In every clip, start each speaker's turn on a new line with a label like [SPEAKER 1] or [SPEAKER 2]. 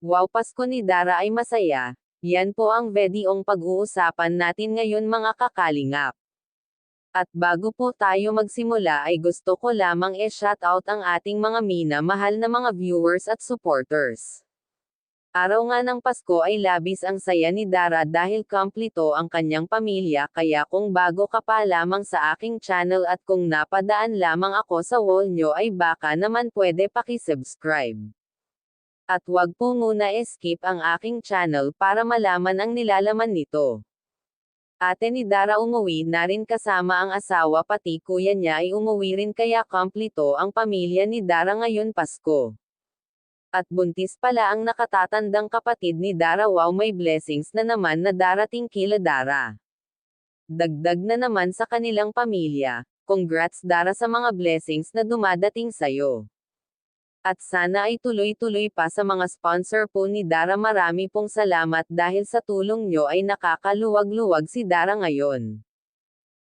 [SPEAKER 1] Wow, Pasko ni Dara ay masaya. Yan po ang videong pag-uusapan natin ngayon mga kakalingap. At bago po tayo magsimula ay gusto ko lamang i-shoutout ang ating mga minamahal na mga viewers at supporters. Araw nga ng Pasko ay labis ang saya ni Dara dahil kumpleto ang kanyang pamilya, kaya kung bago ka pa lamang sa aking channel at kung napadaan lamang ako sa wall nyo ay baka naman pwede paki-subscribe. At wag po muna skip ang aking channel para malaman ang nilalaman nito. Ate ni Dara umuwi na rin kasama ang asawa, pati kuya niya ay umuwi rin, kaya kumpleto ang pamilya ni Dara ngayon Pasko. At buntis pala ang nakatatandang kapatid ni Dara. Wow, may blessings na naman na darating kila Dara. Dagdag na naman sa kanilang pamilya. Congrats Dara sa mga blessings na dumadating sa'yo. At sana ay tuloy-tuloy pa sa mga sponsor po ni Dara. Marami pong salamat dahil sa tulong nyo ay nakakaluwag-luwag si Dara ngayon.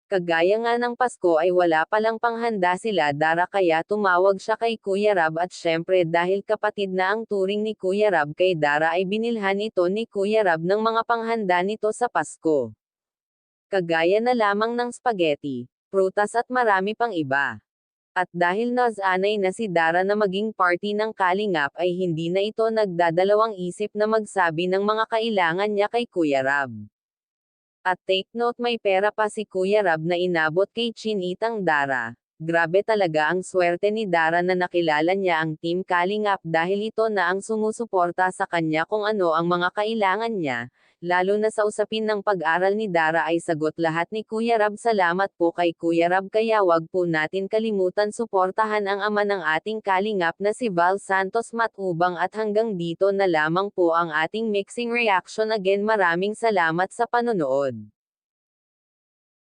[SPEAKER 1] Kagaya nga ng Pasko ay wala palang panghanda sila Dara, kaya tumawag siya kay Kuya Rab, at syempre dahil kapatid na ang turing ni Kuya Rab kay Dara ay binilhan ito ni Kuya Rab ng mga panghanda nito sa Pasko. Kagaya na lamang ng spaghetti, prutas at marami pang iba. At dahil nasanay na si Dara na maging party ng kalingap ay hindi na ito nagdadalawang isip na magsabi ng mga kailangan niya kay Kuya Rab. At take note, may pera pa si Kuya Rab na inabot kay Chinitang Dara. Grabe talaga ang swerte ni Dara na nakilala niya ang Team Kalingap dahil ito na ang sumusuporta sa kanya kung ano ang mga kailangan niya. Lalo na sa usapin ng pag-aral ni Dara ay sagot lahat ni Kuya Rab. Salamat po kay Kuya Rab, kaya wag po natin kalimutan suportahan ang ama ng ating Kalingap na si Val Santos Matubang. At hanggang dito na lamang po ang ating mixing reaction. Again, maraming salamat sa panonood.